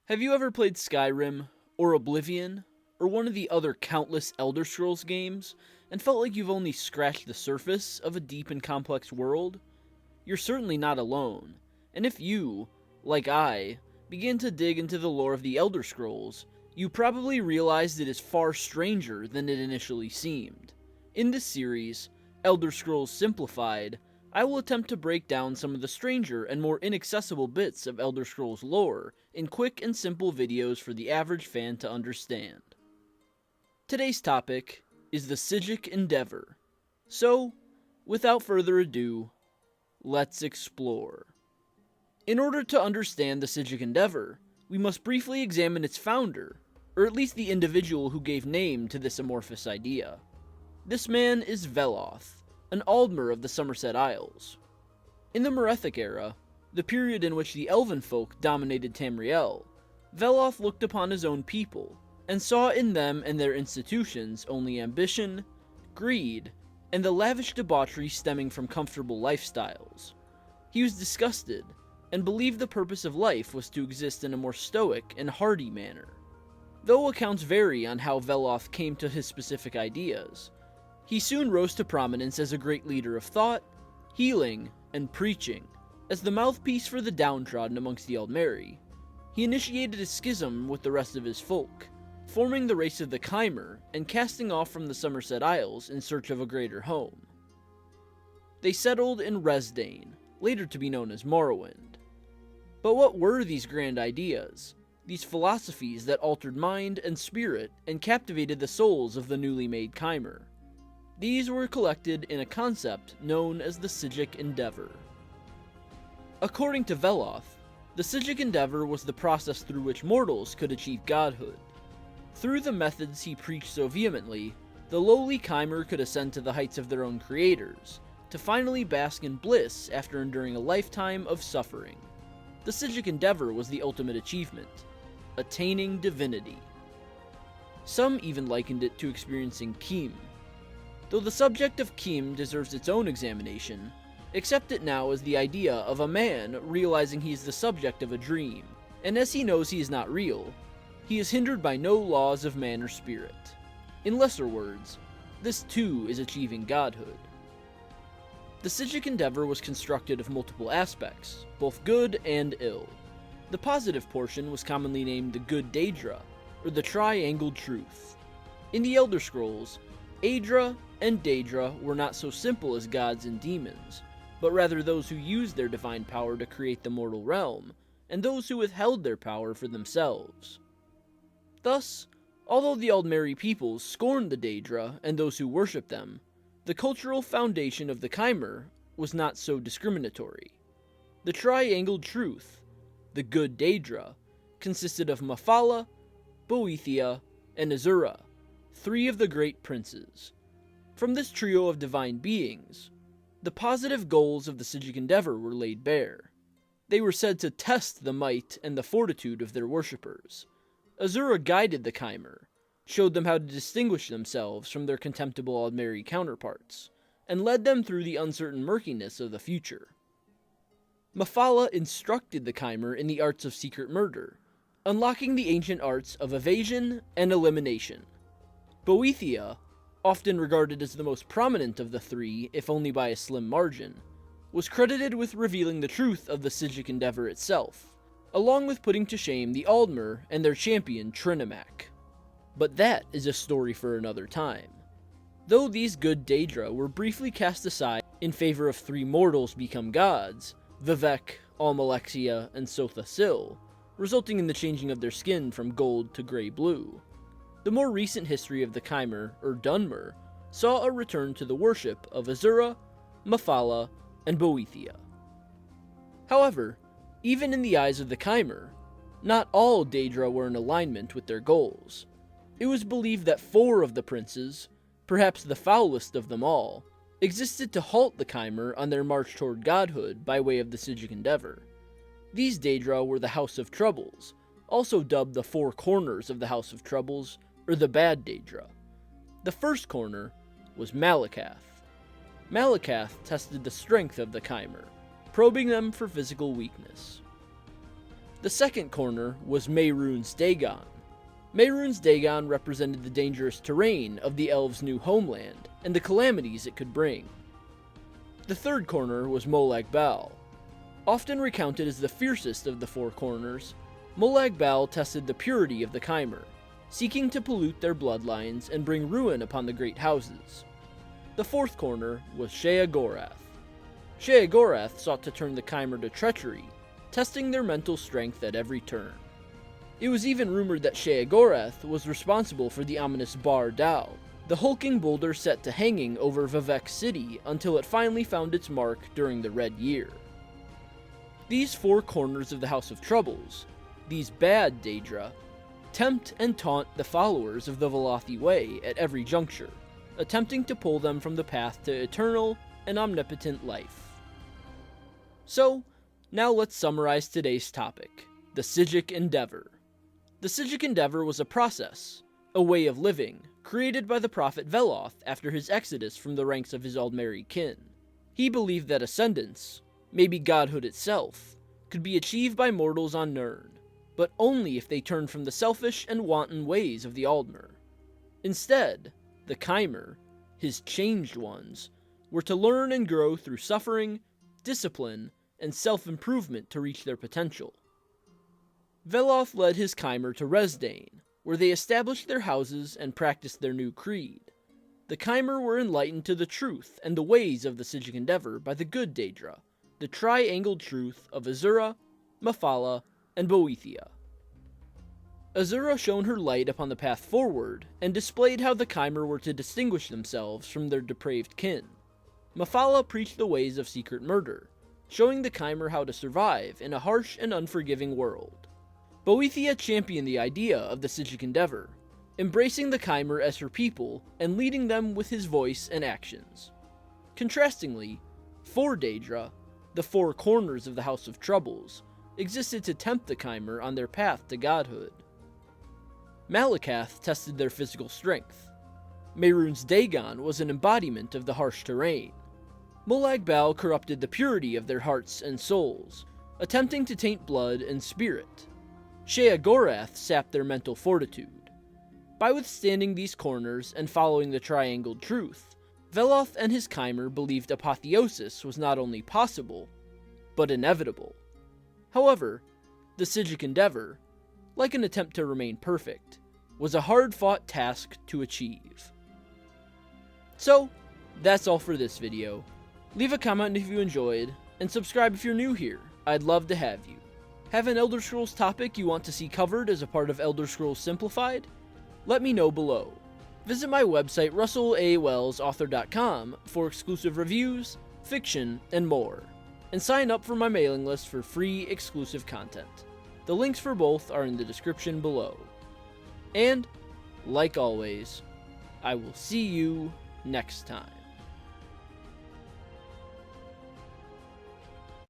Have you ever played Skyrim, or Oblivion, or one of the other countless Elder Scrolls games, and felt like you've only scratched the surface of a deep and complex world? You're certainly not alone, and if you, like I, begin to dig into the lore of the Elder Scrolls, you probably realized it is far stranger than it initially seemed. In this series, Elder Scrolls Simplified, I will attempt to break down some of the stranger and more inaccessible bits of Elder Scrolls lore in quick and simple videos for the average fan to understand. Today's topic is the Psijic Endeavor. So, without further ado, let's explore. In order to understand the Psijic Endeavor, we must briefly examine its founder, or at least the individual who gave name to this amorphous idea. This man is Veloth, an Aldmer of the Somerset Isles. In the Merethic era, the period in which the Elven folk dominated Tamriel, Veloth looked upon his own people, and saw in them and their institutions only ambition, greed, and the lavish debauchery stemming from comfortable lifestyles. He was disgusted, and believed the purpose of life was to exist in a more stoic and hardy manner. Though accounts vary on how Veloth came to his specific ideas, he soon rose to prominence as a great leader of thought, healing, and preaching. As the mouthpiece for the downtrodden amongst the Aldmeri, he initiated a schism with the rest of his folk, forming the race of the Chimer and casting off from the Somerset Isles in search of a greater home. They settled in Resdain, later to be known as Morrowind. But what were these grand ideas, these philosophies that altered mind and spirit and captivated the souls of the newly made Chimer? These were collected in a concept known as the Psijic Endeavor. According to Veloth, the Psijic Endeavor was the process through which mortals could achieve godhood. Through the methods he preached so vehemently, the lowly Chimer could ascend to the heights of their own creators, to finally bask in bliss after enduring a lifetime of suffering. The Psijic Endeavor was the ultimate achievement, attaining divinity. Some even likened it to experiencing Kim. Though the subject of Kim deserves its own examination, accept it now as the idea of a man realizing he is the subject of a dream, and as he knows he is not real, he is hindered by no laws of man or spirit. In lesser words, this too is achieving godhood. The Psijic Endeavor was constructed of multiple aspects, both good and ill. The positive portion was commonly named the Good Daedra, or the Triangled Truth. In the Elder Scrolls, Daedra and Daedra were not so simple as gods and demons, but rather those who used their divine power to create the mortal realm, and those who withheld their power for themselves. Thus, although the Aldmeri peoples scorned the Daedra and those who worshipped them, the cultural foundation of the Chimer was not so discriminatory. The Triangled Truth, the Good Daedra, consisted of Mephala, Boethia, and Azura, three of the great princes. From this trio of divine beings, the positive goals of the Psijic Endeavor were laid bare. They were said to test the might and the fortitude of their worshippers. Azura guided the Chimer, showed them how to distinguish themselves from their contemptible Aldmeri counterparts, and led them through the uncertain murkiness of the future. Mephala instructed the Chimer in the arts of secret murder, unlocking the ancient arts of evasion and elimination. Boethia, often regarded as the most prominent of the three, if only by a slim margin, was credited with revealing the truth of the Psijic Endeavor itself, along with putting to shame the Aldmer and their champion Trinimac. But that is a story for another time. Though these good Daedra were briefly cast aside in favor of three mortals become gods, Vivek, Almalexia, and Sotha Sil, resulting in the changing of their skin from gold to grey-blue, the more recent history of the Chimer, or Dunmer, saw a return to the worship of Azura, Mephala, and Boethia. However, even in the eyes of the Chimer, not all Daedra were in alignment with their goals. It was believed that four of the princes, perhaps the foulest of them all, existed to halt the Chimer on their march toward godhood by way of the Psijic Endeavor. These Daedra were the House of Troubles, also dubbed the Four Corners of the House of Troubles, or the Bad Daedra. The first corner was Malakath. Malakath tested the strength of the Chimer, probing them for physical weakness. The second corner was Mehrunes Dagon. Mehrunes Dagon represented the dangerous terrain of the elves' new homeland and the calamities it could bring. The third corner was Molag Bal. Often recounted as the fiercest of the four corners, Molag Bal tested the purity of the Chimer, seeking to pollute their bloodlines and bring ruin upon the great houses. The fourth corner was Sheogorath. Sheogorath sought to turn the Chimer to treachery, testing their mental strength at every turn. It was even rumored that Sheogorath was responsible for the ominous Bar Dao, the hulking boulder set to hanging over Vivec City until it finally found its mark during the Red Year. These four corners of the House of Troubles, these bad Daedra, tempt and taunt the followers of the Velothi Way at every juncture, attempting to pull them from the path to eternal and omnipotent life. So, now let's summarize today's topic, the Psijic Endeavor. The Psijic Endeavor was a process, a way of living, created by the prophet Veloth after his exodus from the ranks of his Aldmeri kin. He believed that ascendance, maybe godhood itself, could be achieved by mortals on Nirn, but only if they turned from the selfish and wanton ways of the Aldmer. Instead, the Chimer, his changed ones, were to learn and grow through suffering, discipline, and self-improvement to reach their potential. Veloth led his Chimer to Resdain, where they established their houses and practiced their new creed. The Chimer were enlightened to the truth and the ways of the Psijic Endeavor by the good Daedra, the triangled truth of Azura, Mephala, and Boethia. Azura shone her light upon the path forward, and displayed how the Chimer were to distinguish themselves from their depraved kin. Mephala preached the ways of secret murder, showing the Chimer how to survive in a harsh and unforgiving world. Boethia championed the idea of the Psijic Endeavor, embracing the Chimer as her people and leading them with his voice and actions. Contrastingly, for Daedra, the four corners of the House of Troubles existed to tempt the Chimer on their path to godhood. Malakath tested their physical strength. Mehrunes Dagon was an embodiment of the harsh terrain. Molag Bal corrupted the purity of their hearts and souls, attempting to taint blood and spirit. Sheogorath sapped their mental fortitude. By withstanding these corners and following the triangled truth, Veloth and his Chimer believed apotheosis was not only possible, but inevitable. However, the Psijic Endeavor, like an attempt to remain perfect, was a hard-fought task to achieve. So, that's all for this video. Leave a comment if you enjoyed, and subscribe if you're new here. I'd love to have you. Have an Elder Scrolls topic you want to see covered as a part of Elder Scrolls Simplified? Let me know below. Visit my website russellawellsauthor.com for exclusive reviews, fiction, and more, and sign up for my mailing list for free exclusive content. The links for both are in the description below. And, like always, I will see you next time.